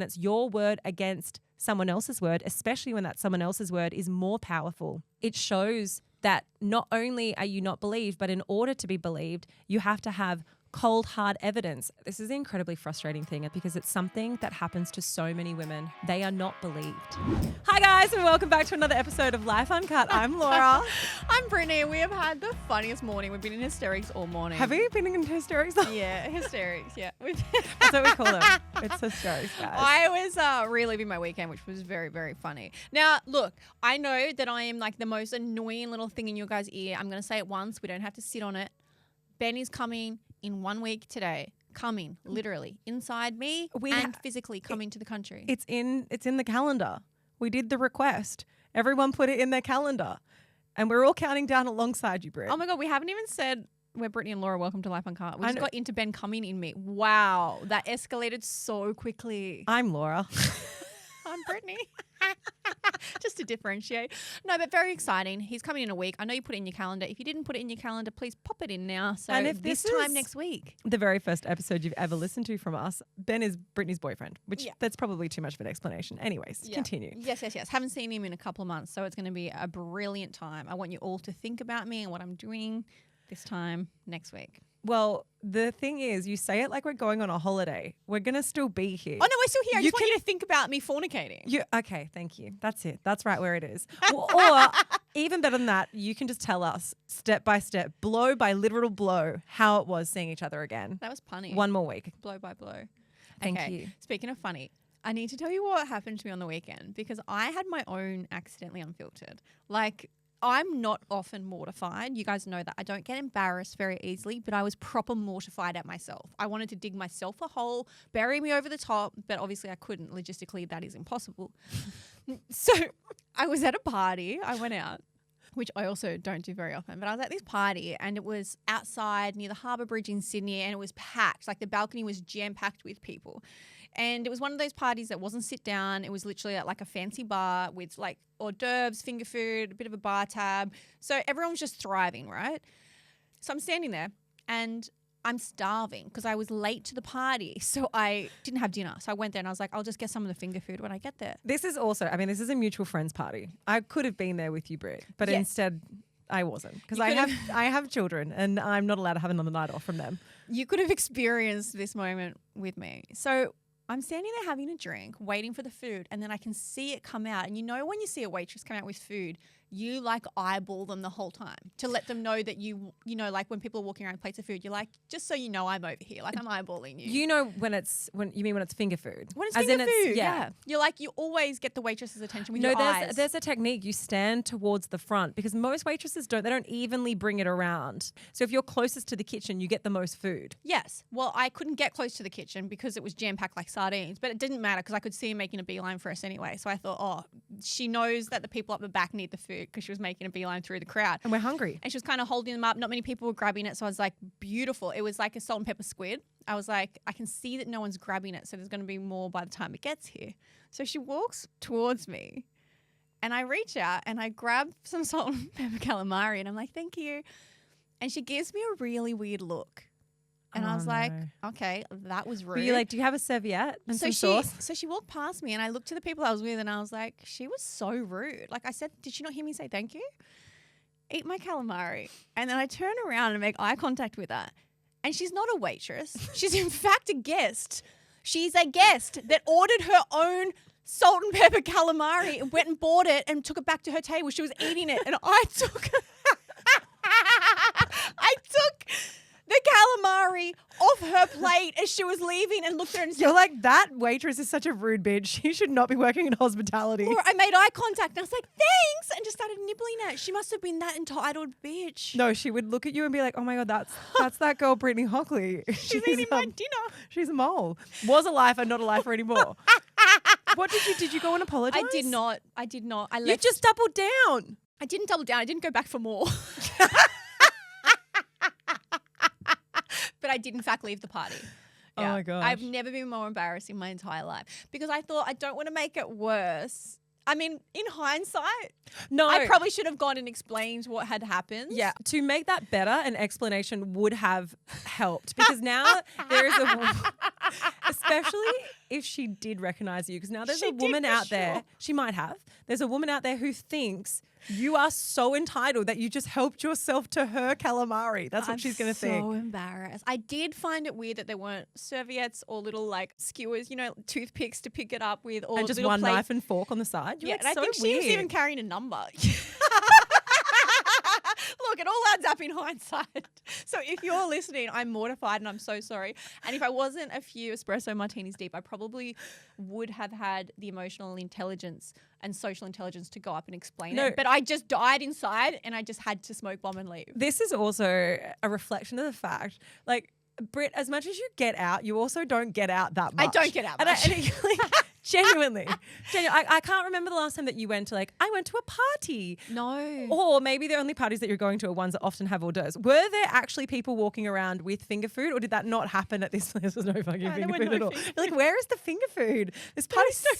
and it's your word against someone else's word, especially when that someone else's word is more powerful. It shows that not only are you not believed, but in order to be believed, you have to have cold, hard evidence. This is an incredibly frustrating thing because it's something that happens to so many women. They are not believed. Hi guys, and welcome back to another episode of Life Uncut. I'm Laura. I'm Brittany. We have had the funniest morning. We've been in hysterics all morning. Have you been in hysterics? Yeah, hysterics. Yeah. That's what we call them. It's hysterics, guys. I was reliving my weekend, which was very, very funny. Now, look, I know that I am like the most annoying little thing in your guys' ear. I'm going to say it once. We don't have to sit on it. Ben is coming in 1 week today. Coming, literally, inside me and physically coming to the country. It's in the calendar. We did the request. Everyone put it in their calendar. And we're all counting down alongside you, Britt. Oh my God, we haven't even said we're Brittany and Laura, welcome to Life Uncut. We just got into Ben coming in me. Wow, that escalated so quickly. I'm Laura. I'm Brittany. Just to differentiate. No, but very exciting. He's coming in a week. I know you put it in your calendar. If you didn't put it in your calendar, please pop it in now. So and if this time next week. The very first episode you've ever listened to from us, Ben is Brittany's boyfriend, which that's probably too much of an explanation. Anyways, continue. Yes. Haven't seen him in a couple of months, so it's going to be a brilliant time. I want you all to think about me and what I'm doing this time next week. Well, the thing is, you say it like we're going on a holiday. We're going to still be here. Oh, no, we're still here. I just want you to think about me fornicating. Okay, thank you. That's it. That's right where it is. Or even better than that, you can just tell us step by step, blow by literal blow, how it was seeing each other again. That was funny. 1 more week. Blow by blow. Thank you. Speaking of funny, I need to tell you what happened to me on the weekend because I had my own accidentally unfiltered. Like, I'm not often mortified. You guys know that. I don't get embarrassed very easily, but I was proper mortified at myself. I wanted to dig myself a hole, bury me over the top, but obviously I couldn't. Logistically, that is impossible. So I was at a party. I went out, which I also don't do very often, but I was at this party and it was outside near the Harbour Bridge in Sydney and it was packed. Like the balcony was jam-packed with people. And it was one of those parties that wasn't sit down. It was literally at like a fancy bar with like hors d'oeuvres, finger food, a bit of a bar tab. So everyone was just thriving, right? So I'm standing there and I'm starving because I was late to the party. So I didn't have dinner. So I went there and I was like, I'll just get some of the finger food when I get there. This is also, this is a mutual friends party. I could have been there with you, Britt, but instead I wasn't because I have children and I'm not allowed to have another night off from them. You could have experienced this moment with me. So I'm standing there having a drink, waiting for the food, and then I can see it come out. And you know when you see a waitress come out with food, you like eyeball them the whole time to let them know that you know, like when people are walking around with plates of food, you're like, just so you know I'm over here, like I'm eyeballing you. You know when it's finger food. When it's finger food, yeah. You're like, you always get the waitress's attention with your eyes. There's a technique. You stand towards the front because most waitresses they don't evenly bring it around. So if you're closest to the kitchen, you get the most food. Yes. Well, I couldn't get close to the kitchen because it was jam-packed like sardines, but it didn't matter because I could see her making a beeline for us anyway. So I thought, oh, she knows that the people up the back need the food because she was making a beeline through the crowd. And we're hungry. And she was kind of holding them up. Not many people were grabbing it. So I was like, beautiful. It was like a salt and pepper squid. I was like, I can see that no one's grabbing it. So there's going to be more by the time it gets here. So she walks towards me and I reach out and I grab some salt and pepper calamari and I'm like, thank you. And she gives me a really weird look. And I was like, okay, that was rude. Were you like, do you have a serviette and some sauce? So she walked past me and I looked to the people I was with and I was like, she was so rude. Like I said, did she not hear me say thank you? Eat my calamari. And then I turn around and make eye contact with her. And she's not a waitress. She's in fact a guest. She's a guest that ordered her own salt and pepper calamari and went and bought it and took it back to her table. She was eating it and I took the calamari off her plate as she was leaving and looked at her and said, you're like, that waitress is such a rude bitch. She should not be working in hospitality. Or I made eye contact and I was like, thanks, and just started nibbling at it. She must have been that entitled bitch. No, she would look at you and be like, oh my God, that's that girl Brittany Hockley. She's eating my dinner. She's a mole. Was a lifer, not a lifer anymore. What did you go and apologize? I did not. I left. You just doubled down. I didn't double down. I didn't go back for more. But I did in fact leave the party. Yeah. Oh my gosh. I've never been more embarrassed in my entire life because I thought I don't want to make it worse. I mean, in hindsight, no, I probably should have gone and explained what had happened. Yeah, to make that better, an explanation would have helped because now there's Especially if she did recognize you, because now there's She a woman did for out there. sure. She might have. There's a woman out there who thinks you are so entitled that you just helped yourself to her calamari. That's what she's going to think. So embarrassed. I did find it weird that there weren't serviettes or little like skewers, you know, toothpicks to pick it up with, or And just little one plates. knife and fork on the side. You're Yeah, like, and I so think she weird. was even carrying a number. Look, it all adds up in hindsight. So if you're listening, I'm mortified and I'm so sorry. And if I wasn't a few espresso martinis deep, I probably would have had the emotional intelligence and social intelligence to go up and explain it. But I just died inside and I just had to smoke bomb and leave. This is also a reflection of the fact, like, Britt, as much as you get out, you also don't get out that much. I don't get out much. Genuinely. I can't remember the last time that you went to, like, I went to a party. No. Or maybe the only parties that you're going to are ones that often have hors d'oeuvres. Were there actually people walking around with finger food, or did that not happen at this place? There's no fucking finger food at all. You're like, where is the finger food? This party sucks.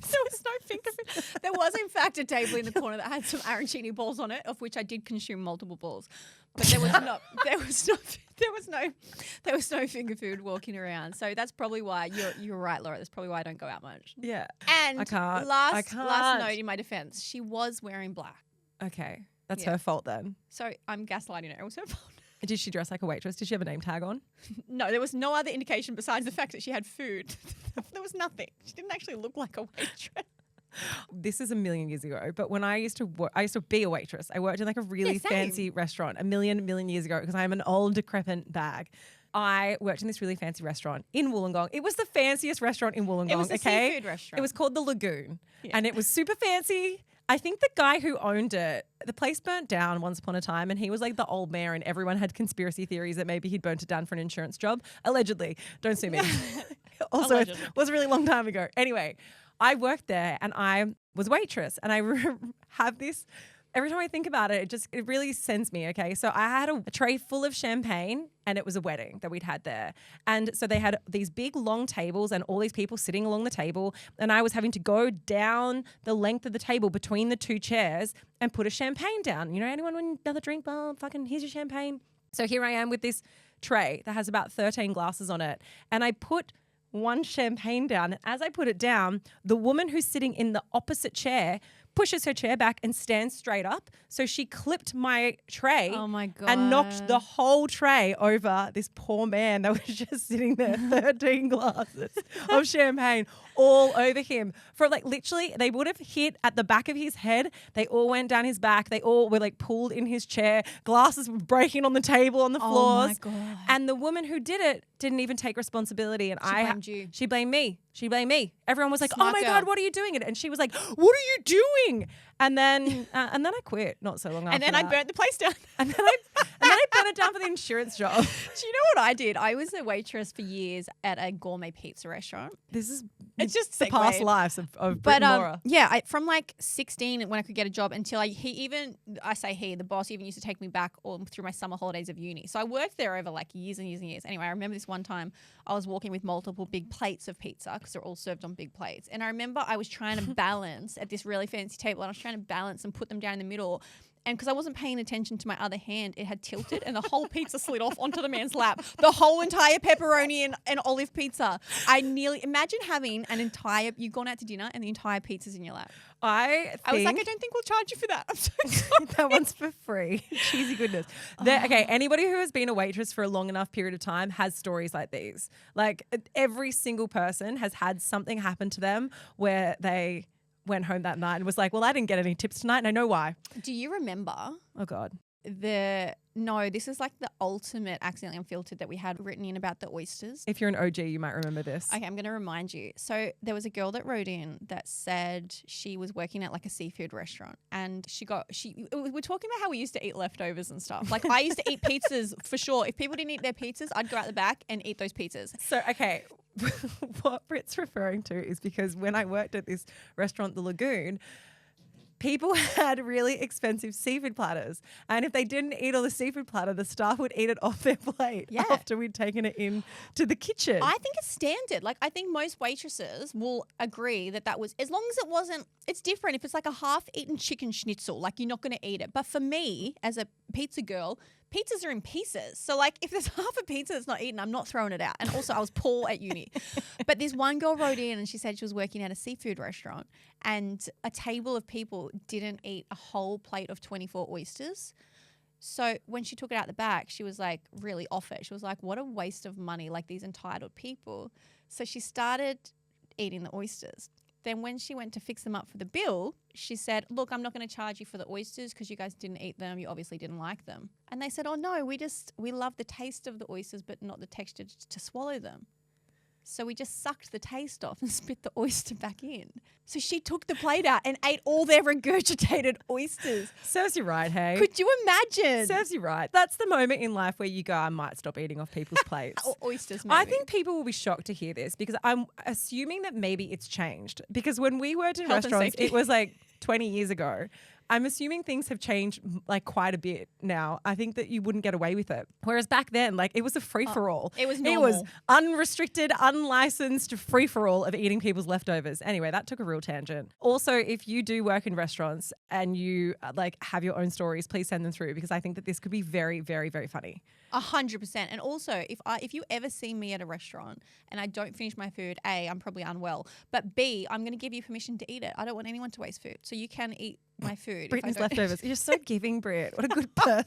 There was no finger food. There was, in fact, a table in the corner that had some arancini balls on it, of which I did consume multiple balls. But there was no finger food walking around. So that's probably why you're right, Laura. That's probably why I don't go out much. Yeah. And I can't. last note in my defense, she was wearing black. Okay. That's Yeah. her fault then. So I'm gaslighting her. It was her fault. Did she dress like a waitress? Did she have a name tag on? No, there was no other indication besides the fact that she had food. There was nothing. She didn't actually look like a waitress. This is a million years ago, but when I used to work, I used to be a waitress. I worked in like a really same. fancy restaurant a million years ago, because I'm an old decrepit bag. I worked in this really fancy restaurant in Wollongong. It was the fanciest restaurant in Wollongong. It was a okay? seafood restaurant. It was called the Lagoon, Yeah. and it was super fancy. I think the guy who owned it, the place burnt down once upon a time, and he was like the old mayor, and everyone had conspiracy theories that maybe he'd burnt it down for an insurance job. Allegedly. Don't sue me. Also, Allegedly. it was a really long time ago. Anyway, I worked there and I was waitress, and I have this, every time I think about it, it really sends me, okay? So I had a tray full of champagne, and it was a wedding that we'd had there. And so they had these big long tables and all these people sitting along the table, and I was having to go down the length of the table between the two chairs and put a champagne down. You know, anyone want another drink? Well, fucking here's your champagne. So here I am with this tray that has about 13 glasses on it, and I put one champagne down. And as I put it down, the woman who's sitting in the opposite chair pushes her chair back and stands straight up. So she clipped my tray Oh my God. and knocked the whole tray over this poor man that was just sitting there, 13 glasses of champagne all over him. For like literally, they would have hit at the back of his head. They all went down his back. They all were like pulled in his chair. Glasses were breaking on the table, on the floors. Oh my God. And the woman who did it didn't even take responsibility. And She blamed you. She blamed me. She blamed me. Everyone was like, Smart "Oh my girl. God, what are you doing?" And she was like, "What are you doing?" And then I quit not so long after. And then I that. burnt the place down. And then I burnt it down for the insurance job. Do you know what I did? I was a waitress for years at a gourmet pizza restaurant. This is It's just the past segued. lives of Britt But and Laura. yeah, from like 16 when I could get a job until the boss even used to take me back all through my summer holidays of uni. So I worked there over like years and years and years. Anyway, I remember this one time I was walking with multiple big plates of pizza because they're all served on big plates. And I remember I was trying to balance at this really fancy table, and I was trying to balance and put them down in the middle. And because I wasn't paying attention to my other hand, it had tilted and the whole pizza slid off onto the man's lap. The whole entire pepperoni and olive pizza. Imagine having you've gone out to dinner and the entire pizza's in your lap. I was like, I don't think we'll charge you for that. I'm so sorry. that one's for free. Cheesy goodness. Okay, anybody who has been a waitress for a long enough period of time has stories like these. Like every single person has had something happen to them where they went home that night and was like, well, I didn't get any tips tonight and I know why. Do you remember Oh God. this is like the ultimate accidentally unfiltered that we had written in about the oysters. If you're an OG, you might remember this. Okay, I'm going to remind you. So there was a girl that wrote in that said she was working at like a seafood restaurant, and we're talking about how we used to eat leftovers and stuff. Like I used to eat pizzas for sure. If people didn't eat their pizzas, I'd go out the back and eat those pizzas. So, okay, what Britt's referring to is because when I worked at this restaurant, The Lagoon, people had really expensive seafood platters. And if they didn't eat all the seafood platter, the staff would eat it off their plate after we'd taken it in to the kitchen. I think it's standard. Like I think most waitresses will agree that was, as long as it wasn't, it's different. If it's like a half-eaten chicken schnitzel, like you're not going to eat it. But for me, as a pizza girl, pizzas are in pieces. So like if there's half a pizza that's not eaten, I'm not throwing it out. And also I was poor at uni. But this one girl wrote in and she said she was working at a seafood restaurant and a table of people didn't eat a whole plate of 24 oysters. So when she took it out the back, she was like really off it. She was like, what a waste of money, like these entitled people. So she started eating the oysters. Then when she went to fix them up for the bill, she said, look, I'm not going to charge you for the oysters because you guys didn't eat them. You obviously didn't like them. And they said, oh no, we love the taste of the oysters, but not the texture to swallow them. So we just sucked the taste off and spit the oyster back in. So she took the plate out and ate all their regurgitated oysters. Serves you right, hey? Could you imagine? Serves you right. That's the moment in life where you go, I might stop eating off people's plates. Or oysters, maybe. I think people will be shocked to hear this because I'm assuming that maybe it's changed. Because when we worked in Health and restaurants, safety. it was like 20 years ago. I'm assuming things have changed like quite a bit now. I think that you wouldn't get away with it. Whereas back then, like it was a free-for-all. It was It normal. was unrestricted, unlicensed free-for-all of eating people's leftovers. Anyway, that took a real tangent. Also, if you do work in restaurants and you like have your own stories, please send them through because I think that this could be very, very, very funny. 100%. And also, if you ever see me at a restaurant and I don't finish my food, A, I'm probably unwell. But B, I'm going to give you permission to eat it. I don't want anyone to waste food. So you can eat my food. Britain's leftovers. You're so giving, Britt. What a good person.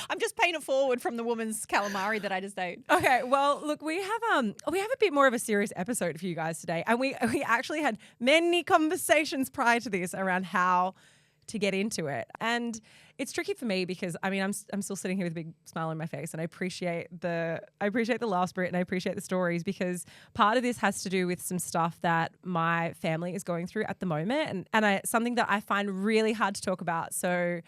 I'm just paying it forward from the woman's calamari that I just ate. Okay, well, look, we have a bit more of a serious episode for you guys today, and we actually had many conversations prior to this around how to get into it, and it's tricky for me because I mean I'm still sitting here with a big smile on my face, and I appreciate the laughs, Britt, and I appreciate the stories because part of this has to do with some stuff that my family is going through at the moment, and something that I find really hard to talk about. So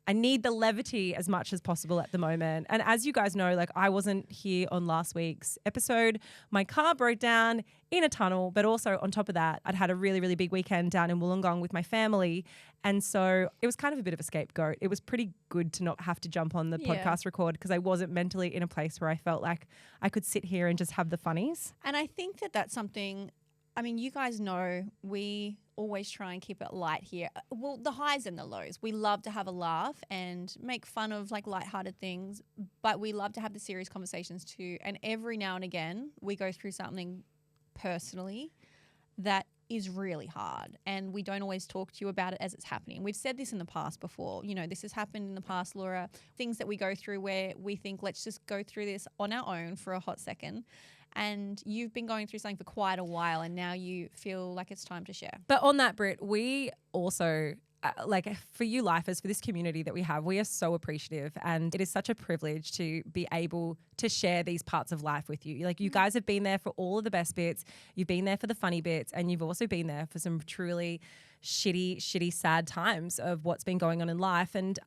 I need the levity as much as possible at the moment. And as you guys know, like I wasn't here on last week's episode. My car broke down in a tunnel, but also on top of that, I'd had a really, really big weekend down in Wollongong with my family. And so it was kind of a bit of a scapegoat. It was pretty good to not have to jump on the podcast record because I wasn't mentally in a place where I felt like I could sit here and just have the funnies. And I think that that's something, I mean, you guys know we always try and keep it light here. Well, the highs and the lows. We love to have a laugh and make fun of like lighthearted things, but we love to have the serious conversations too. And every now and again, we go through something personally that is really hard and we don't always talk to you about it as it's happening. We've said this in the past before. You know, this has happened in the past, Laura. Things that we go through where we think, let's just go through this on our own for a hot second. And you've been going through something for quite a while and now you feel like it's time to share. But on that, Britt, we also, like for you lifers, for this community that we have, we are so appreciative and it is such a privilege to be able to share these parts of life with you. Like you guys have been there for all of the best bits, you've been there for the funny bits, and you've also been there for some truly shitty, sad times of what's been going on in life. And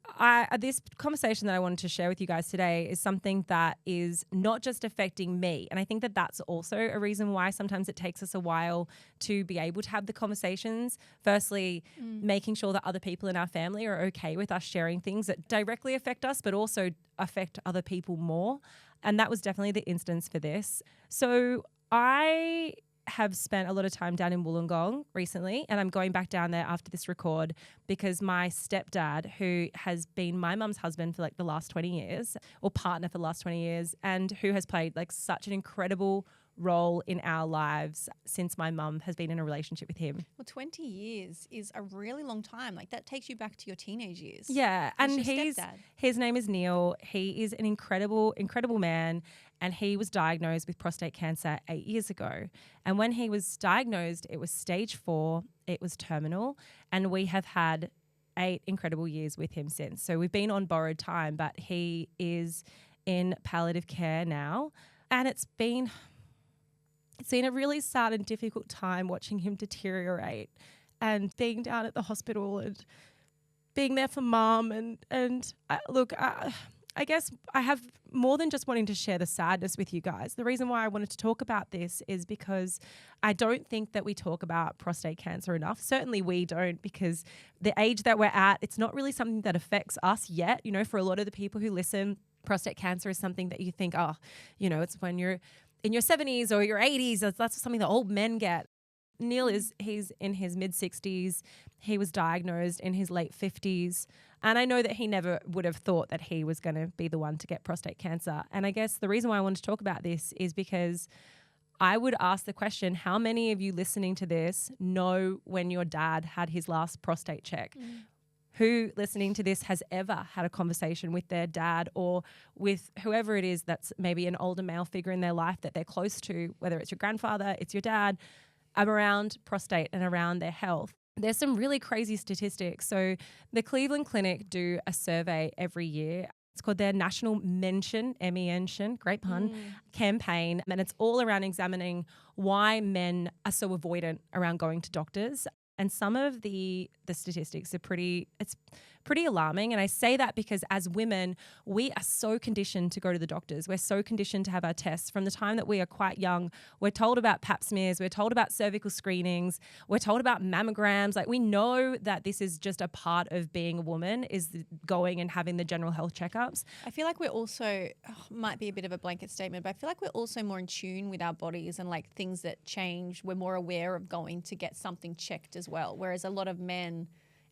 this conversation that I wanted to share with you guys today is something that is not just affecting me. And I think that that's also a reason why sometimes it takes us a while to be able to have the conversations. Firstly, making sure that other people in our family are okay with us sharing things that directly affect us, but also affect other people more. And that was definitely the instance for this. So I have spent a lot of time down in Wollongong recently, and I'm going back down there after this record because my stepdad, who has been my mum's husband for like the last 20 years or partner for the last 20 years and who has played like such an incredible role in our lives since my mum has been in a relationship with him. Well, 20 years is a really long time. Like that takes you back to your teenage years. Yeah. Who's And your stepdad? his name is Neil. He is an incredible man. And he was diagnosed with prostate cancer 8 years ago. And when he was diagnosed, it was stage 4, it was terminal. And we have had 8 incredible years with him since. So we've been on borrowed time, but he is in palliative care now. And it's been a really sad and difficult time watching him deteriorate and being down at the hospital and being there for mum. And I guess I have more than just wanting to share the sadness with you guys. The reason why I wanted to talk about this is because I don't think that we talk about prostate cancer enough. Certainly we don't, because the age that we're at, it's not really something that affects us yet. You know, for a lot of the people who listen, prostate cancer is something that you think, oh, you know, it's when you're in your 70s or your 80s, that's something that old men get. Neil he's in his mid-60s. He was diagnosed in his late 50s. And I know that he never would have thought that he was going to be the one to get prostate cancer. And I guess the reason why I wanted to talk about this is because I would ask the question, how many of you listening to this know when your dad had his last prostate check? Who listening to this has ever had a conversation with their dad or with whoever it is that's maybe an older male figure in their life that they're close to, whether it's your grandfather, it's your dad, around prostate and around their health? There's some really crazy statistics. So the Cleveland Clinic do a survey every year. It's called their National Mention, M-E-N-Tion, great pun, campaign. And it's all around examining why men are so avoidant around going to doctors. And some of the statistics are pretty alarming. And I say that because as women, we are so conditioned to go to the doctors. We're so conditioned to have our tests. From the time that we are quite young, we're told about pap smears, we're told about cervical screenings, we're told about mammograms. Like, we know that this is just a part of being a woman, is going and having the general health checkups. I feel like we're also, might be a bit of a blanket statement, but I feel like we're also more in tune with our bodies and like things that change. We're more aware of going to get something checked as well. Whereas a lot of men,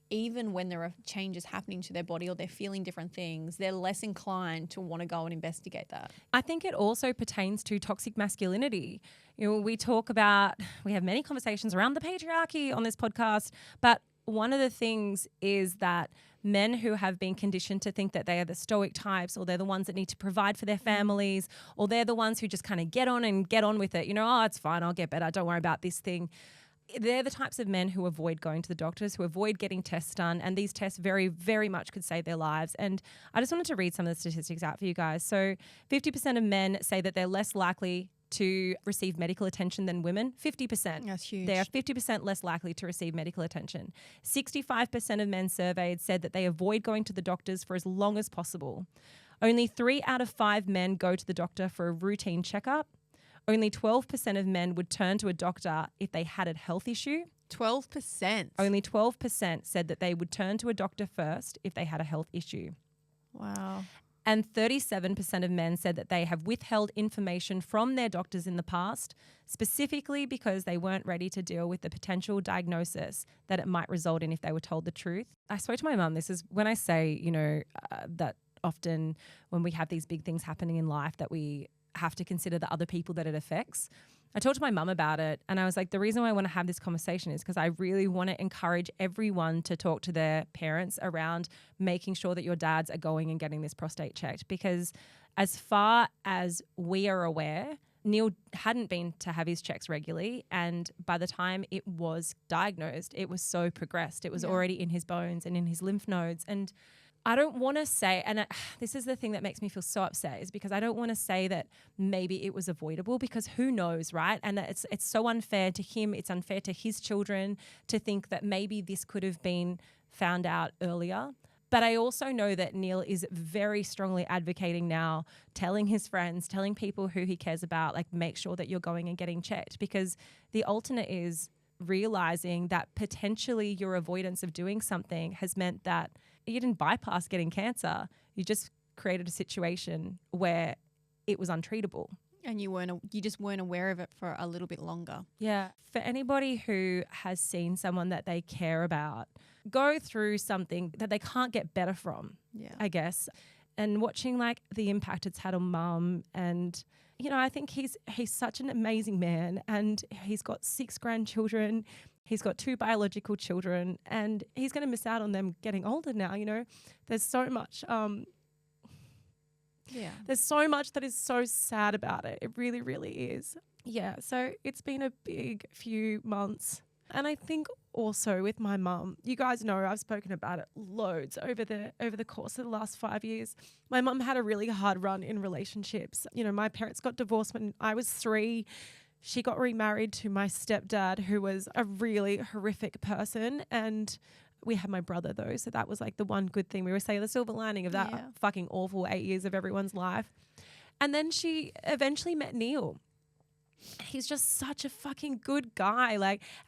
even when there are changes happening to their body or they're feeling different things, they're less inclined to want to go and investigate that. I think it also pertains to toxic masculinity. You know, we have many conversations around the patriarchy on this podcast, but one of the things is that men who have been conditioned to think that they are the stoic types, or they're the ones that need to provide for their families, or they're the ones who just kind of get on with it. You know, oh, it's fine, I'll get better, don't worry about this thing. They're the types of men who avoid going to the doctors, who avoid getting tests done, and these tests very, very much could save their lives. And I just wanted to read some of the statistics out for you guys. So 50% of men say that they're less likely to receive medical attention than women. 50%. That's huge. They are 50% less likely to receive medical attention. 65% of men surveyed said that they avoid going to the doctors for as long as possible. Only 3 out of 5 men go to the doctor for a routine checkup. Only 12% of men would turn to a doctor if they had a health issue. 12%? Only 12% said that they would turn to a doctor first if they had a health issue. Wow. And 37% of men said that they have withheld information from their doctors in the past, specifically because they weren't ready to deal with the potential diagnosis that it might result in if they were told the truth. I spoke to my mum. This is when I say, that often when we have these big things happening in life that we have to consider the other people that it affects. I talked to my mum about it, and I was like, the reason why I want to have this conversation is because I really want to encourage everyone to talk to their parents around making sure that your dads are going and getting this prostate checked, because as far as we are aware, Neil hadn't been to have his checks regularly, and by the time it was diagnosed, it was so progressed. It was already in his bones and in his lymph nodes. And I don't want to say, and this is the thing that makes me feel so upset, is because I don't want to say that maybe it was avoidable, because who knows, right? And it's so unfair to him. It's unfair to his children to think that maybe this could have been found out earlier. But I also know that Neil is very strongly advocating now, telling his friends, telling people who he cares about, like, make sure that you're going and getting checked, because the alternate is realizing that potentially your avoidance of doing something has meant that you didn't bypass getting cancer. You just created a situation where it was untreatable. And you just weren't aware of it for a little bit longer. Yeah. For anybody who has seen someone that they care about go through something that they can't get better from, I guess, and watching like the impact it's had on mum, and I think he's such an amazing man, and he's got 6 grandchildren. He's got 2 biological children, and he's going to miss out on them getting older now. There's so much. There's so much that is so sad about it. It really, really is. Yeah. So it's been a big few months. And I think also with my mum, you guys know I've spoken about it loads over the course of the last 5 years. My mum had a really hard run in relationships. My parents got divorced when I was 3. She got remarried to my stepdad, who was a really horrific person. And we had my brother, though. So that was like the one good thing. We were saying the silver lining of that fucking awful 8 years of everyone's life. And then she eventually met Neil. He's just such a fucking good guy.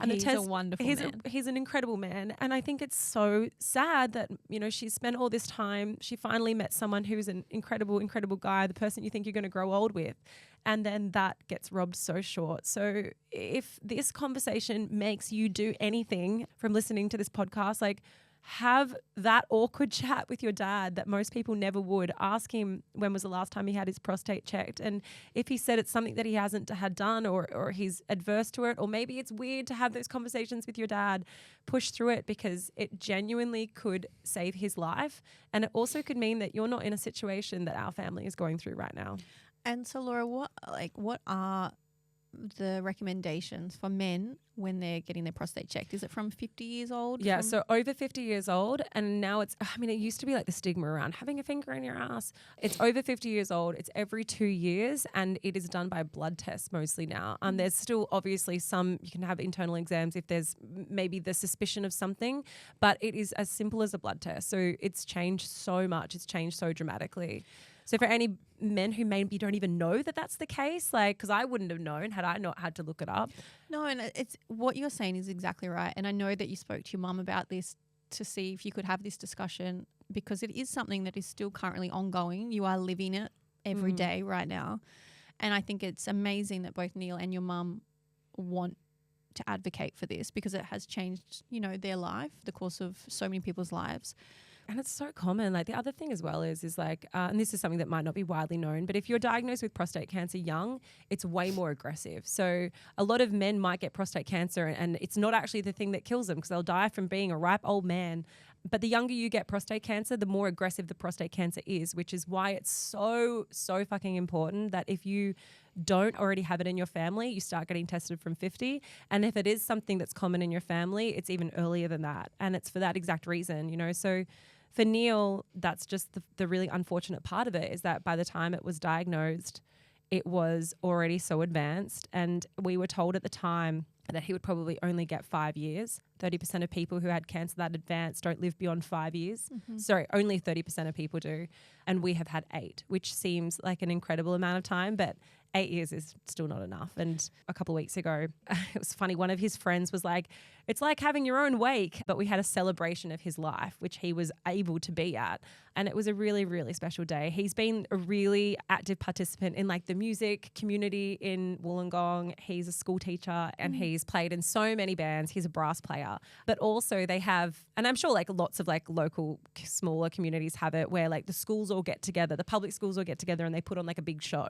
He's a wonderful man. He's an incredible man. And I think it's so sad that, she's spent all this time. She finally met someone who's an incredible, incredible guy, the person you think you're going to grow old with. And then that gets robbed so short. So if this conversation makes you do anything from listening to this podcast, like have that awkward chat with your dad that most people never would. Ask him when was the last time he had his prostate checked. And if he said it's something that he hasn't had done or he's adverse to it, or maybe it's weird to have those conversations with your dad, push through it because it genuinely could save his life. And it also could mean that you're not in a situation that our family is going through right now. And so, Laura, what are the recommendations for men when they're getting their prostate checked? Is it from 50 years old? Yeah, so over 50 years old. And now it used to be like the stigma around having a finger in your ass. It's over 50 years old. It's every 2 years and it is done by blood tests mostly now. There's still obviously some, you can have internal exams if there's maybe the suspicion of something, but it is as simple as a blood test. So it's changed so much. It's changed so dramatically. So for any men who maybe don't even know that that's the case, like, because I wouldn't have known had I not had to look it up. No, and it's what you're saying is exactly right. And I know that you spoke to your mum about this to see if you could have this discussion because it is something that is still currently ongoing. You are living it every day right now. And I think it's amazing that both Neil and your mum want to advocate for this because it has changed, their life, the course of so many people's lives. And it's so common. Like the other thing as well is like, and this is something that might not be widely known, but if you're diagnosed with prostate cancer young, it's way more aggressive. So a lot of men might get prostate cancer and it's not actually the thing that kills them because they'll die from being a ripe old man. But the younger you get prostate cancer, the more aggressive the prostate cancer is, which is why it's so fucking important that if you don't already have it in your family, you start getting tested from 50. And if it is something that's common in your family, it's even earlier than that. And it's for that exact reason, So for Neil, that's just the really unfortunate part of it is that by the time it was diagnosed, it was already so advanced. And we were told at the time that he would probably only get 5 years. 30% of people who had cancer that advanced don't live beyond 5 years. Sorry, only 30% of people do. And we have had 8, which seems like an incredible amount of time, but 8 years is still not enough. And a couple of weeks ago, it was funny. One of his friends was like, it's like having your own wake, but we had a celebration of his life, which he was able to be at. And it was a really, really special day. He's been a really active participant in like the music community in Wollongong. He's a school teacher and he's played in so many bands. He's a brass player, but also they have, and I'm sure like lots of like local smaller communities have it where like the schools all get together, the public schools all get together and they put on like a big show.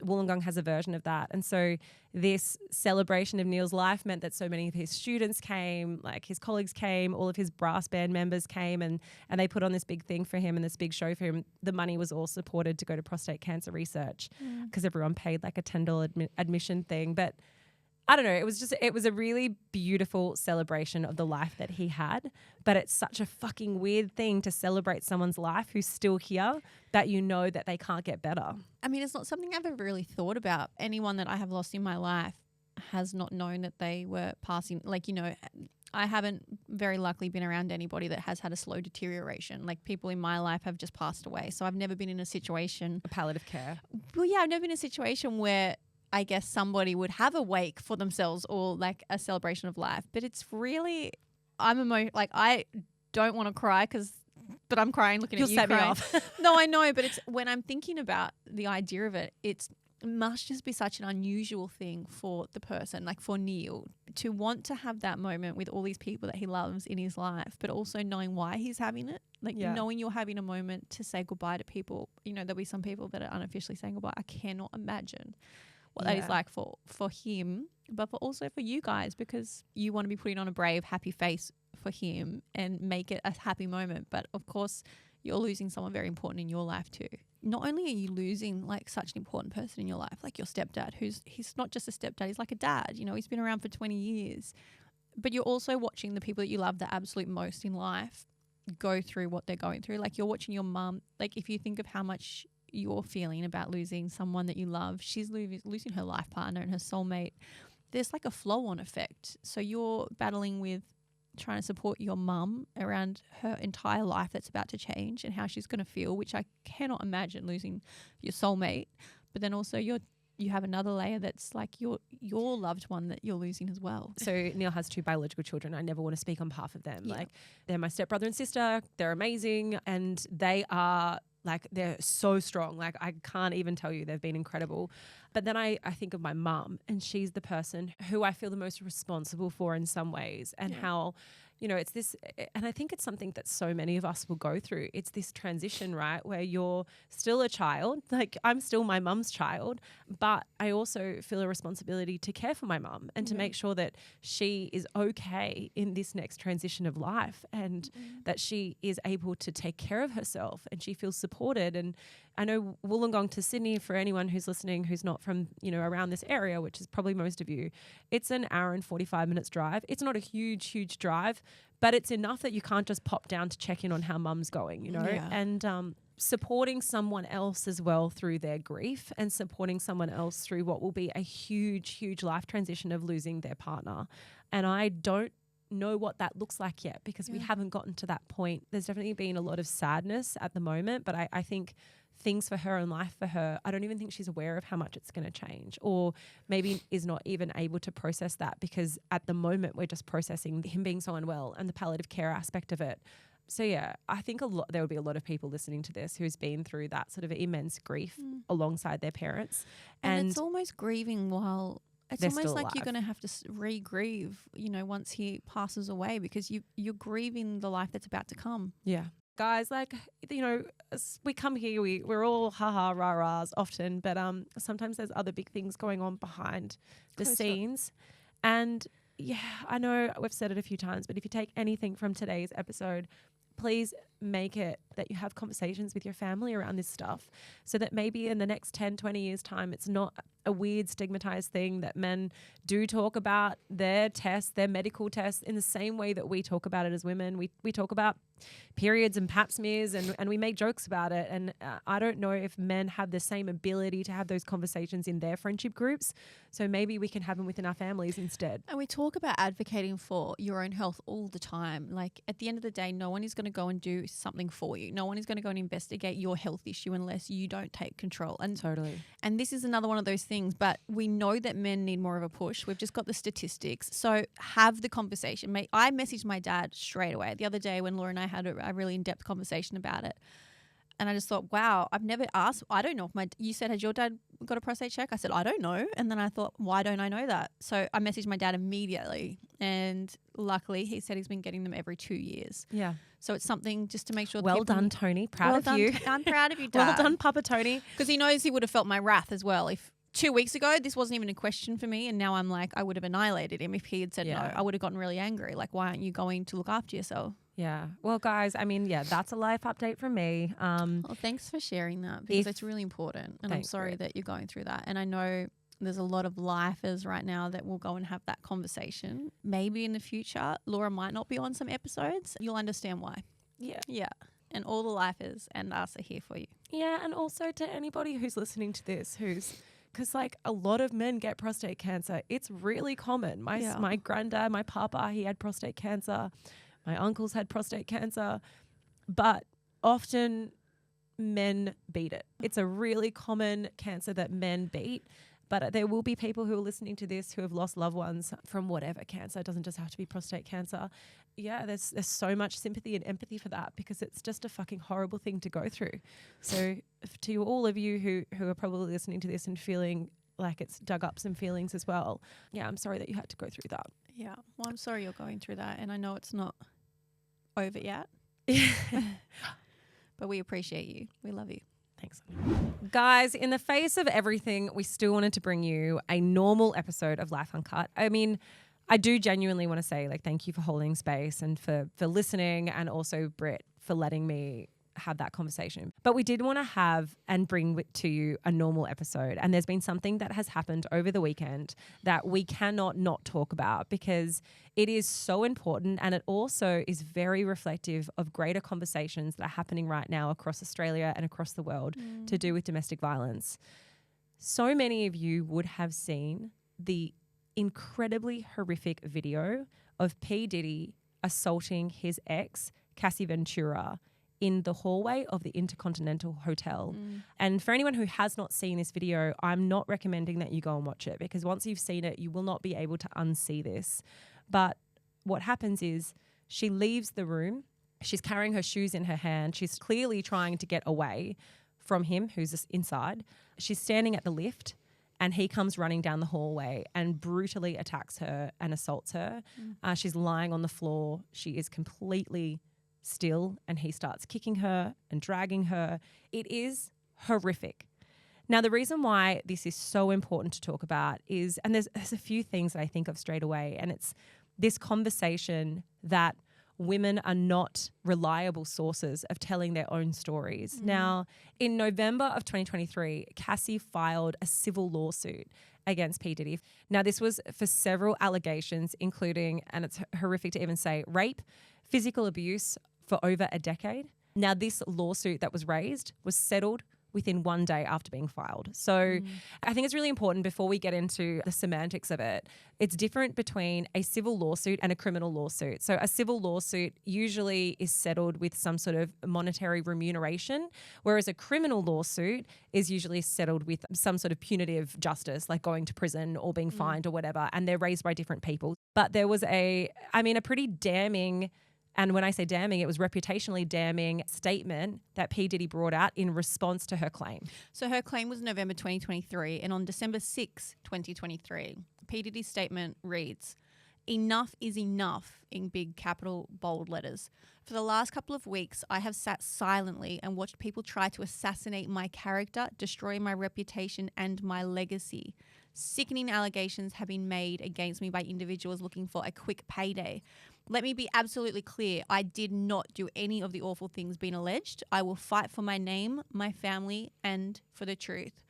Wollongong has a version of that. And so this celebration of Neil's life meant that so many of his students came, like his colleagues came, all of his brass band members came and they put on this big thing for him and this big show for him. The money was all supported to go to prostate cancer research because everyone paid like a $10 admission thing. But I don't know, it was a really beautiful celebration of the life that he had, but it's such a fucking weird thing to celebrate someone's life who's still here that you know that they can't get better. I mean, it's not something I've ever really thought about. Anyone that I have lost in my life has not known that they were passing, I haven't very luckily been around anybody that has had a slow deterioration. Like people in my life have just passed away. So I've never been in a situation. A palliative care. Well, yeah, I've never been in a situation where I guess somebody would have a wake for themselves or like a celebration of life. But it's really, I don't want to cry but I'm crying looking at you crying. You'll set me off. No, I know. But it's when I'm thinking about the idea of it, it must just be such an unusual thing for the person, like for Neil, to want to have that moment with all these people that he loves in his life, but also knowing why he's having it. Knowing you're having a moment to say goodbye to people. There'll be some people that are unofficially saying goodbye. I cannot imagine what that is like for him, but also for you guys, because you want to be putting on a brave, happy face for him and make it a happy moment. But of course, you're losing someone very important in your life too. Not only are you losing like such an important person in your life, like your stepdad, he's not just a stepdad, he's like a dad, he's been around for 20 years, but you're also watching the people that you love the absolute most in life go through what they're going through. Like you're watching your mum, like if you think of how much you're feeling about losing someone that you love, she's losing her life partner and her soulmate. There's like a flow-on effect. So you're battling with trying to support your mum around her entire life that's about to change and how she's going to feel, which I cannot imagine losing your soulmate. But then also you have another layer that's like your loved one that you're losing as well. So Neil has 2 biological children. I never want to speak on behalf of them. Yeah. Like they're my stepbrother and sister. They're amazing and they are like they're so strong. Like I can't even tell you, they've been incredible. But then I think of my mum, and she's the person who I feel the most responsible for in some ways, and how, you know, it's this, and I think it's something that so many of us will go through. It's this transition, right, where you're still a child, like I'm still my mum's child, but I also feel a responsibility to care for my mum and to make sure that she is okay in this next transition of life, and that she is able to take care of herself and she feels supported. And I know Wollongong to Sydney, for anyone who's listening who's not from, you know, around this area, which is probably most of you, it's an hour and 45 minutes drive. It's not a huge drive, but it's enough that you can't just pop down to check in on how mum's going, you know. And supporting someone else as well through their grief, and supporting someone else through what will be a huge life transition of losing their partner. And I don't know what that looks like yet, because we haven't gotten to that point. There's definitely been a lot of sadness at the moment, but I think things for her and life for her, I don't even think she's aware of how much it's going to change, or maybe is not even able to process that, because at the moment we're just processing him being so unwell and the palliative care aspect of it. So yeah, I think there would be a lot of people listening to this who's been through that sort of immense grief alongside their parents. And it's almost grieving while it's almost like you're going to have to re-grieve, you know, once he passes away, because you're grieving the life that's about to come. Yeah. Guys, like, you know, we come here, we're all ha-ha, rah-rahs often, but sometimes there's other big things going on behind the scenes. And yeah, I know we've said it a few times, but if you take anything from today's episode, please make it that you have conversations with your family around this stuff, so that maybe in the next 10, 20 years time, it's not a weird stigmatized thing that men do talk about their tests, their medical tests, in the same way that we talk about it as women. We talk about periods and pap smears, and we make jokes about it. And I don't know if men have the same ability to have those conversations in their friendship groups. So maybe we can have them within our families instead. And we talk about advocating for your own health all the time. Like, at the end of the day, no one is going to go and do something for you. No one is going to go and investigate your health issue unless you don't take control. And totally. And this is another one of those things, but we know that men need more of a push. We've just got the statistics. So have the conversation. I messaged my dad straight away the other day when Laura and I had a really in-depth conversation about it. And I just thought, wow, I've never asked. I don't know if you said, has your dad got a prostate check? I said, I don't know. And then I thought, why don't I know that? So I messaged my dad immediately. And luckily he said he's been getting them every 2 years. Yeah. So it's something just to make sure. Well done, Tony. Proud of you. I'm proud of you, Dad. Well done, Papa Tony. Because he knows he would have felt my wrath as well. If 2 weeks ago, this wasn't even a question for me. And now I'm like, I would have annihilated him if he had said no. I would have gotten really angry. Like, why aren't you going to look after yourself? Yeah. Well, guys, I mean, yeah, that's a life update from me. Well, thanks for sharing that, because it's really important. And I'm sorry that you're going through that. And I know there's a lot of lifers right now that will go and have that conversation. Maybe in the future, Laura might not be on some episodes. You'll understand why. Yeah. Yeah. And all the lifers and us are here for you. Yeah. And also to anybody who's listening to this, because like a lot of men get prostate cancer. It's really common. My granddad, my papa, he had prostate cancer. My uncles had prostate cancer, but often men beat it. It's a really common cancer that men beat, but there will be people who are listening to this who have lost loved ones from whatever cancer. It doesn't just have to be prostate cancer. Yeah, there's so much sympathy and empathy for that, because it's just a fucking horrible thing to go through. So to all of you who are probably listening to this and feeling like it's dug up some feelings as well, yeah, I'm sorry that you had to go through that. Yeah, well, I'm sorry you're going through that, and I know it's not over yet. But we appreciate you. We love you. Thanks. Guys, in the face of everything, we still wanted to bring you a normal episode of Life Uncut. I mean, I do genuinely want to say, like, thank you for holding space and for listening, and also Britt for letting me have that conversation. But we did want to have and bring to you a normal episode. And there's been something that has happened over the weekend that we cannot not talk about, because it is so important, and it also is very reflective of greater conversations that are happening right now across Australia and across the world to do with domestic violence. So many of you would have seen the incredibly horrific video of P. Diddy assaulting his ex, Cassie Ventura, in the hallway of the Intercontinental Hotel. And for anyone who has not seen this video, I'm not recommending that you go and watch it, because once you've seen it, you will not be able to unsee this. But what happens is she leaves the room. She's carrying her shoes in her hand. She's clearly trying to get away from him, who's inside. She's standing at the lift, and he comes running down the hallway and brutally attacks her and assaults her. She's lying on the floor. She is completely still, and he starts kicking her and dragging her. It is horrific. Now, the reason why this is so important to talk about is, and there's a few things that I think of straight away, and it's this conversation that women are not reliable sources of telling their own stories. Now, in November of 2023, Cassie filed a civil lawsuit against P. Diddy. Now, this was for several allegations, including, and it's horrific to even say, rape, physical abuse for over a decade. Now, this lawsuit that was raised was settled within 1 day after being filed. So I think it's really important before we get into the semantics of it. It's different between a civil lawsuit and a criminal lawsuit. So a civil lawsuit usually is settled with some sort of monetary remuneration, whereas a criminal lawsuit is usually settled with some sort of punitive justice, like going to prison or being fined or whatever, and they're raised by different people. But there was a pretty damning, and when I say damning, it was reputationally damning statement that P. Diddy brought out in response to her claim. So her claim was November 2023, and on December 6, 2023, P. Diddy's statement reads, "Enough is enough," in big capital bold letters. "For the last couple of weeks, I have sat silently and watched people try to assassinate my character, destroy my reputation and my legacy. Sickening allegations have been made against me by individuals looking for a quick payday. Let me be absolutely clear. I did not do any of the awful things being alleged. I will fight for my name, my family, and for the truth."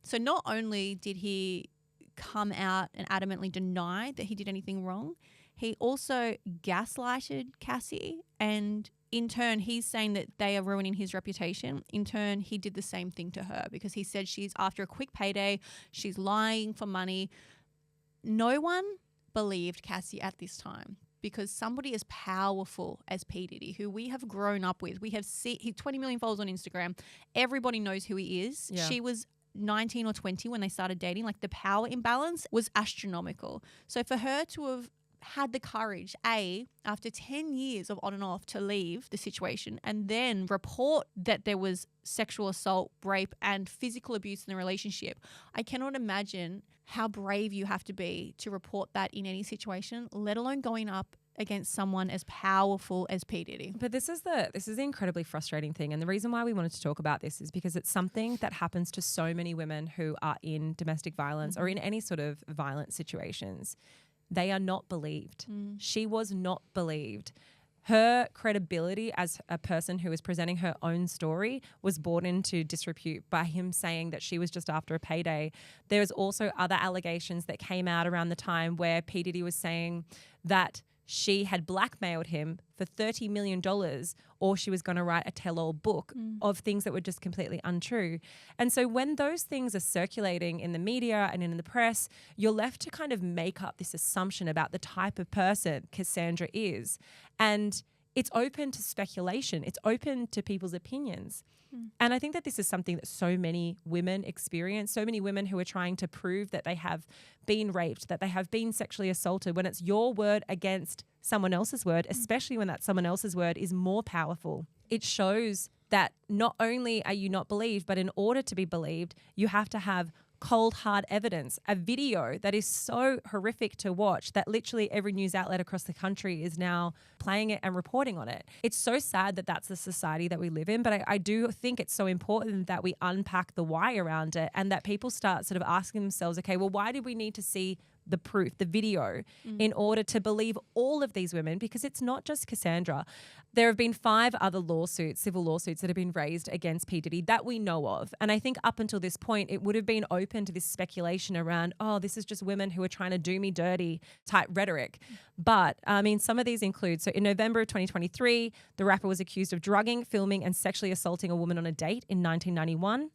So not only did he come out and adamantly deny that he did anything wrong, he also gaslighted Cassie, and in turn, he's saying that they are ruining his reputation. In turn, he did the same thing to her because he said she's after a quick payday, she's lying for money. No one believed Cassie at this time, because somebody as powerful as P. Diddy, who we have grown up with, we have seen, he's 20 million followers on Instagram. Everybody knows who he is. Yeah. She was 19 or 20 when they started dating. Like, the power imbalance was astronomical. So for her to have had the courage, after 10 years of on and off, to leave the situation and then report that there was sexual assault, rape, and physical abuse in the relationship, I cannot imagine how brave you have to be to report that in any situation, let alone going up against someone as powerful as P. Diddy. But this is the incredibly frustrating thing. And the reason why we wanted to talk about this is because it's something that happens to so many women who are in domestic violence or in any sort of violent situations. They are not believed. She was not believed. Her credibility as a person who was presenting her own story was brought into disrepute by him saying that she was just after a payday. There's also other allegations that came out around the time where P. Diddy was saying that she had blackmailed him for $30 million, or she was going to write a tell-all book of things that were just completely untrue. And so when those things are circulating in the media and in the press, you're left to kind of make up this assumption about the type of person Cassandra is. And it's open to speculation. It's open to people's opinions. And I think that this is something that so many women experience, so many women who are trying to prove that they have been raped, that they have been sexually assaulted, when it's your word against someone else's word, especially when that someone else's word is more powerful. It shows that not only are you not believed, but in order to be believed, you have to have cold, hard evidence, a video that is so horrific to watch that literally every news outlet across the country is now playing it and reporting on it. It's so sad that that's the society that we live in, but I do think it's so important that we unpack the why around it and that people start sort of asking themselves, okay, well, why did we need to see the proof, the video, in order to believe all of these women? Because it's not just Cassandra. There have been 5 other lawsuits, civil lawsuits, that have been raised against P. Diddy that we know of. And I think up until this point, it would have been open to this speculation around, oh, this is just women who are trying to do me dirty type rhetoric. But I mean, some of these include, so in November of 2023, the rapper was accused of drugging, filming, and sexually assaulting a woman on a date in 1991.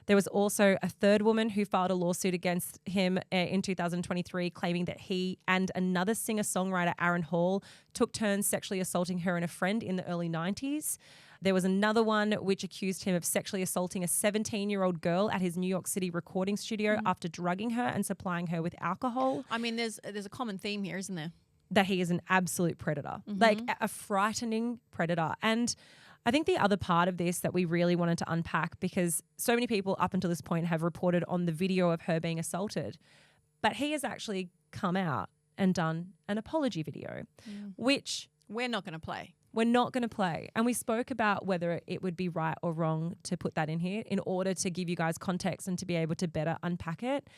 There was also a third woman who filed a lawsuit against him in 2023, claiming that he and another singer-songwriter, Aaron Hall, took turns sexually assaulting her and a friend in the early 90s. There was another one which accused him of sexually assaulting a 17-year-old girl at his New York City recording studio after drugging her and supplying her with alcohol. I mean, there's a common theme here, isn't there? That he is an absolute predator, like a frightening predator. And I think the other part of this that we really wanted to unpack, because so many people up until this point have reported on the video of her being assaulted, but he has actually come out and done an apology video, which we're not going to play. We're not going to play. And we spoke about whether it would be right or wrong to put that in here in order to give you guys context and to be able to better unpack it.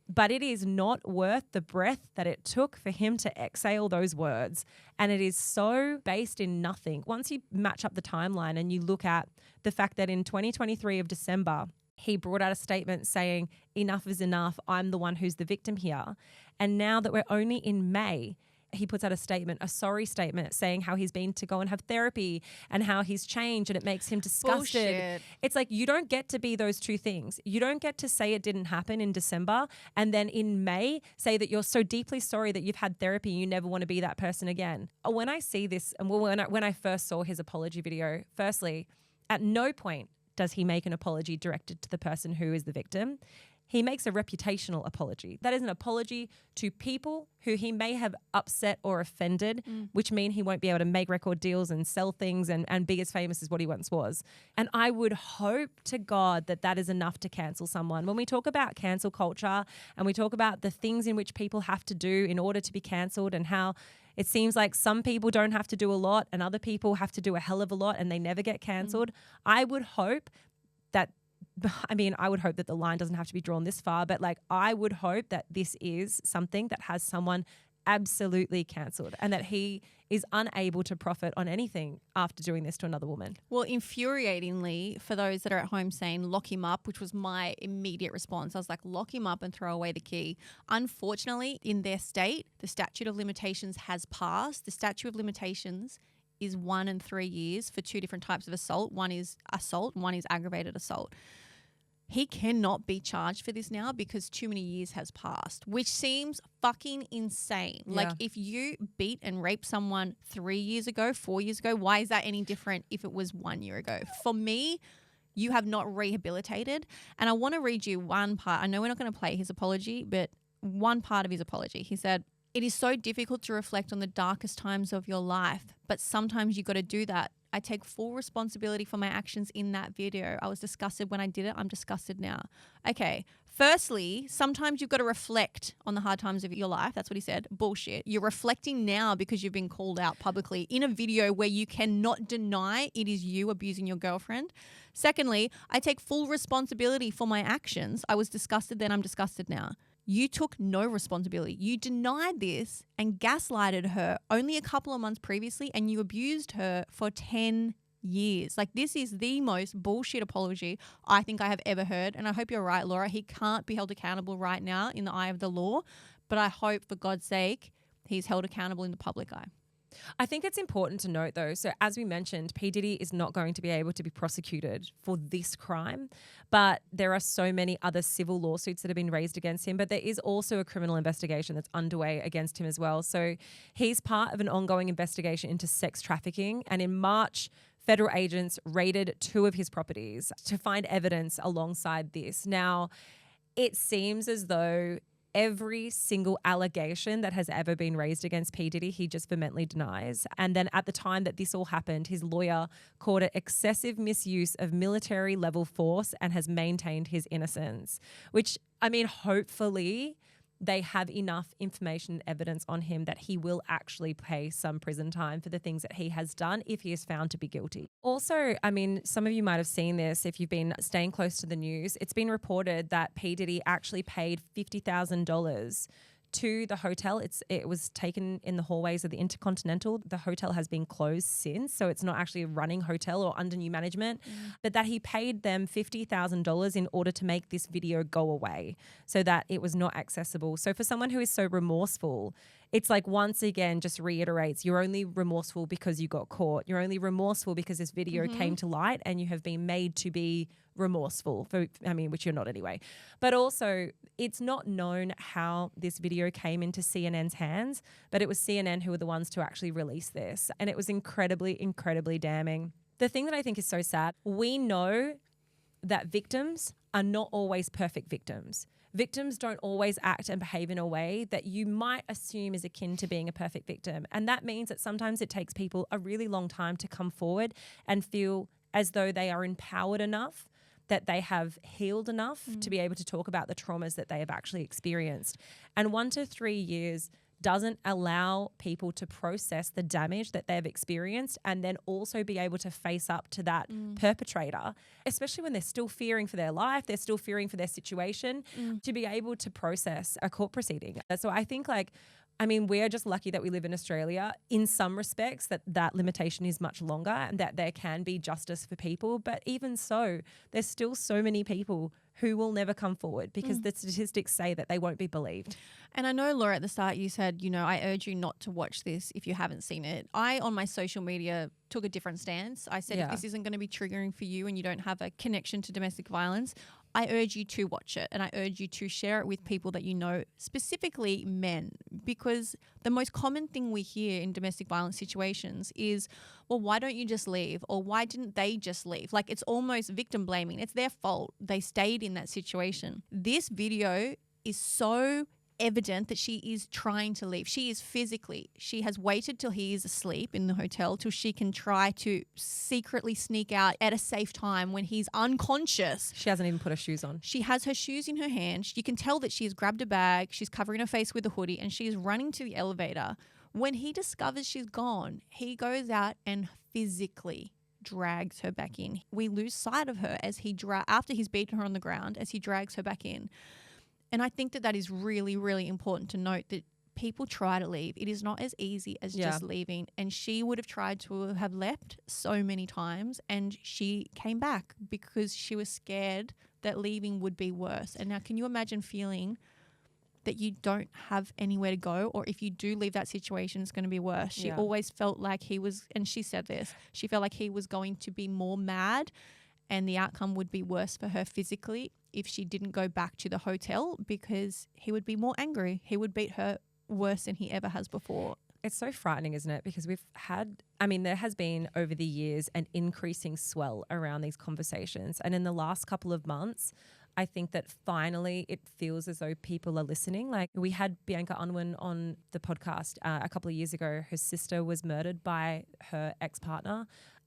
But it is not worth the breath that it took for him to exhale those words. And it is so based in nothing. Once you match up the timeline and you look at the fact that in 2023 of December, he brought out a statement saying, enough is enough, I'm the one who's the victim here. And now that we're only in May, he puts out a statement, a sorry statement, saying how he's been to go and have therapy and how he's changed and it makes him disgusted. Bullshit. It's like you don't get to be those two things. You don't get to say it didn't happen in December and then in May say that you're so deeply sorry that you've had therapy and you never want to be that person again. When I see this, and when I first saw his apology video, firstly, at no point does he make an apology directed to the person who is the victim. He makes a reputational apology. That is an apology to people who he may have upset or offended, which mean he won't be able to make record deals and sell things and be as famous as what he once was. And I would hope to God that that is enough to cancel someone. When we talk about cancel culture and we talk about the things in which people have to do in order to be cancelled and how it seems like some people don't have to do a lot and other people have to do a hell of a lot and they never get cancelled, I would hope that I would hope that the line doesn't have to be drawn this far, but like I would hope that this is something that has someone absolutely cancelled and that he is unable to profit on anything after doing this to another woman. Well, infuriatingly, for those that are at home saying lock him up, which was my immediate response, I was like, lock him up and throw away the key. Unfortunately, in their state, the statute of limitations has passed. The statute of limitations is 1 and 3 years for two different types of assault. One is assault and one is aggravated assault. He cannot be charged for this now because too many years has passed, which seems fucking insane. Yeah. Like if you beat and raped someone 3 years ago, 4 years ago, why is that any different if it was 1 year ago? For me, you have not rehabilitated. And I want to read you one part. I know we're not going to play his apology, but one part of his apology. He said, "It is so difficult to reflect on the darkest times of your life, but sometimes you got to do that. I take full responsibility for my actions in that video. I was disgusted when I did it. I'm disgusted now." Okay. Firstly, sometimes you've got to reflect on the hard times of your life. That's what he said. Bullshit. You're reflecting now because you've been called out publicly in a video where you cannot deny it is you abusing your girlfriend. Secondly, I take full responsibility for my actions. I was disgusted then. I'm disgusted now. You took no responsibility. You denied this and gaslighted her only a couple of months previously, and you abused her for 10 years. Like, this is the most bullshit apology I think I have ever heard. And I hope you're right, Laura. He can't be held accountable right now in the eye of the law, but I hope for God's sake he's held accountable in the public eye. I think it's important to note though, so as we mentioned, P. Diddy is not going to be able to be prosecuted for this crime, but there are so many other civil lawsuits that have been raised against him, but there is also a criminal investigation that's underway against him as well. So he's part of an ongoing investigation into sex trafficking, and in March, federal agents raided 2 of his properties to find evidence alongside this. Now, it seems as though every single allegation that has ever been raised against P. Diddy, he just vehemently denies. And then at the time that this all happened, his lawyer called it excessive misuse of military level force and has maintained his innocence, which, I mean, hopefully they have enough information and evidence on him that he will actually pay some prison time for the things that he has done if he is found to be guilty. Also, I mean, some of you might have seen this if you've been staying close to the news. It's been reported that P. Diddy actually paid $50,000 to the hotel. It was taken in the hallways of the Intercontinental. The hotel has been closed since, so it's not actually a running hotel or under new management, but that he paid them $50,000 in order to make this video go away so that it was not accessible. So for someone who is so remorseful, it's like once again just reiterates you're only remorseful because you got caught. You're only remorseful because this video came to light and you have been made to be remorseful for, I mean, which you're not anyway. But also it's not known how this video came into CNN's hands, but it was CNN who were the ones to actually release this. And it was incredibly, incredibly damning. The thing that I think is so sad, we know that victims are not always perfect victims. victims don't always act and behave in a way that you might assume is akin to being a perfect victim. And that means that sometimes it takes people a really long time to come forward and feel as though they are empowered enough, that they have healed enough to be able to talk about the traumas that they have actually experienced. And 1 to 3 years doesn't allow people to process the damage that they've experienced and then also be able to face up to that perpetrator, especially when they're still fearing for their life, they're still fearing for their situation, to be able to process a court proceeding. So I think we're just lucky that we live in Australia in some respects, that limitation is much longer and that there can be justice for people. But even so, there's still so many people who will never come forward because the statistics say that they won't be believed. And I know, Laura, at the start you said, I urge you not to watch this if you haven't seen it. I, on my social media, took a different stance. I said, if this isn't going to be triggering for you and you don't have a connection to domestic violence, I urge you to watch it and I urge you to share it with people that you know, specifically men, because the most common thing we hear in domestic violence situations is, well, why don't you just leave? Or why didn't they just leave? Like, it's almost victim blaming. It's their fault. They stayed in that situation. This video is so evident that she is trying to leave. She has waited till he is asleep in the hotel till she can try to secretly sneak out at a safe time when he's unconscious. She hasn't even put her shoes on. She has her shoes in her hand. You can tell that she's grabbed a bag. She's covering her face with a hoodie and she's running to the elevator. When he discovers she's gone, he goes out and physically drags her back in. We lose sight of her as after he's beaten her on the ground, as he drags her back in. And I think that is really, really important to note, that people try to leave. It is not as easy as just leaving. And she would have tried to have left so many times and she came back because she was scared that leaving would be worse. And now can you imagine feeling that you don't have anywhere to go, or if you do leave that situation, it's going to be worse. She always felt like he was, and she said this, she felt like he was going to be more mad and the outcome would be worse for her physically if she didn't go back to the hotel because he would be more angry. He would beat her worse than he ever has before. It's so frightening, isn't it? Because there has been over the years an increasing swell around these conversations. And in the last couple of months, I think that finally it feels as though people are listening. Like, we had Bianca Unwin on the podcast a couple of years ago. Her sister was murdered by her ex-partner.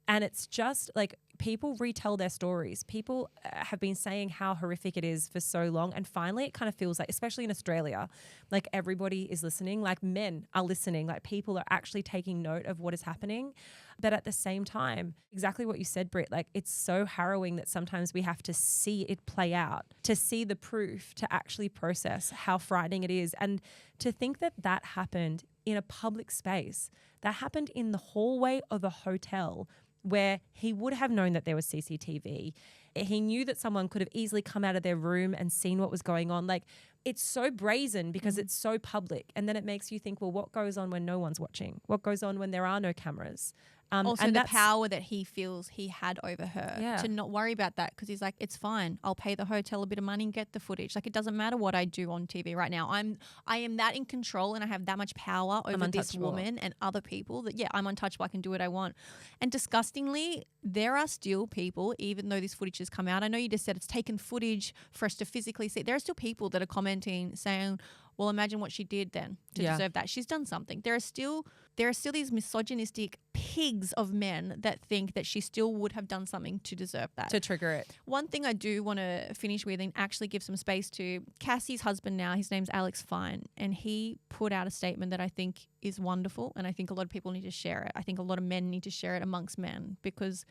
And it's just like people retell their stories. People have been saying how horrific it is for so long. And finally, it kind of feels like, especially in Australia, like everybody is listening, like men are listening, like people are actually taking note of what is happening. But at the same time, exactly what you said, Britt, like it's so harrowing that sometimes we have to see it play out, to see the proof, to actually process how frightening it is. And to think that that happened in a public space, that happened in the hallway of a hotel where he would have known that there was CCTV. He knew that someone could have easily come out of their room and seen what was going on. Like, it's so brazen because it's so public. And then it makes you think, well, what goes on when no one's watching? What goes on when there are no cameras? Also, and the power that he feels he had over her to not worry about that, because he's like, it's fine. I'll pay the hotel a bit of money and get the footage. Like, it doesn't matter what I do on TV right now. I am that in control and I have that much power over this woman and other people that, I'm untouchable. I can do what I want. And disgustingly, there are still people, even though this footage has come out, I know you just said it's taken footage for us to physically see. There are still people that are commenting saying, well, imagine what she did then to deserve that. She's done something. There are still these misogynistic pigs of men that think that she still would have done something to deserve that. To trigger it. One thing I do want to finish with and actually give some space to Cassie's husband now, his name's Alex Fine, and he put out a statement that I think is wonderful, and I think a lot of people need to share it. I think a lot of men need to share it amongst men, because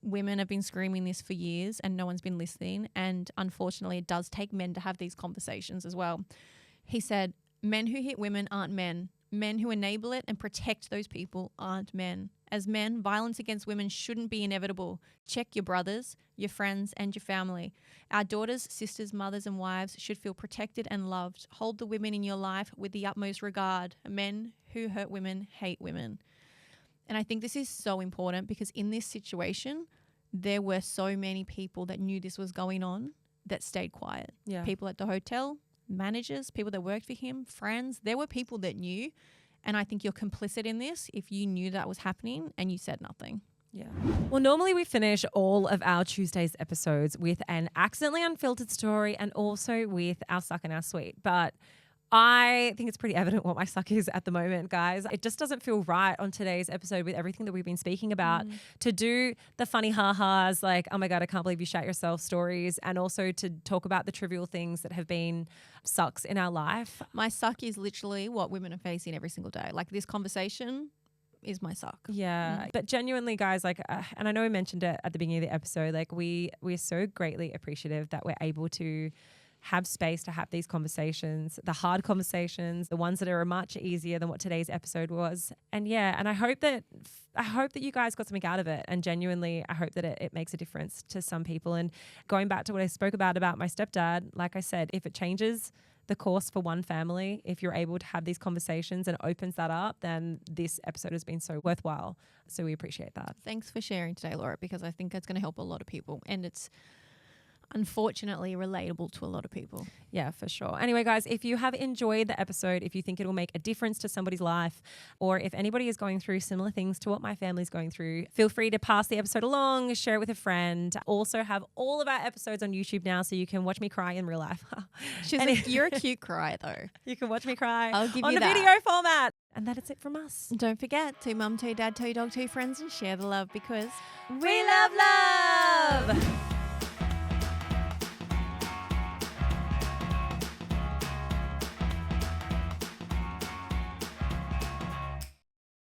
women have been screaming this for years and no one's been listening, and unfortunately it does take men to have these conversations as well. He said, men who hit women aren't men. Men who enable it and protect those people aren't men. As men, violence against women shouldn't be inevitable. Check your brothers, your friends, and your family. Our daughters, sisters, mothers, and wives should feel protected and loved. Hold the women in your life with the utmost regard. Men who hurt women hate women. And I think this is so important, because in this situation, there were so many people that knew this was going on that stayed quiet. Yeah. People at the hotel, managers, people that worked for him, friends. There were people that knew, and I think you're complicit in this if you knew that was happening and you said nothing. Yeah. Well, normally we finish all of our Tuesdays episodes with an accidentally unfiltered story and also with our suck and our sweet. But I think it's pretty evident what my suck is at the moment, guys. It just doesn't feel right on today's episode with everything that we've been speaking about to do the funny ha-has like, oh my God, I can't believe you shat yourself stories, and also to talk about the trivial things that have been sucks in our life. My suck is literally what women are facing every single day. Like this conversation is my suck. Yeah. But genuinely, guys, like, and I know we mentioned it at the beginning of the episode, like we're so greatly appreciative that we're able to have space to have these conversations, the hard conversations, the ones that are much easier than what today's episode was. And yeah, and I hope that you guys got something out of it. And genuinely, I hope that it makes a difference to some people. And going back to what I spoke about my stepdad, like I said, if it changes the course for one family, if you're able to have these conversations and opens that up, then this episode has been so worthwhile. So we appreciate that. Thanks for sharing today, Laura, because I think it's going to help a lot of people. And it's unfortunately relatable to a lot of people. Yeah, for sure. Anyway, guys, if you have enjoyed the episode, if you think it will make a difference to somebody's life, or if anybody is going through similar things to what my family's going through, feel free to pass the episode along, share it with a friend. Also have all of our episodes on YouTube now, so you can watch me cry in real life. You're a cute cry though. You can watch me cry I'll give on you the that. video format. And that is it from us. Don't forget to mum, to your dad, to your dog, to your friends, and share the love because We love love.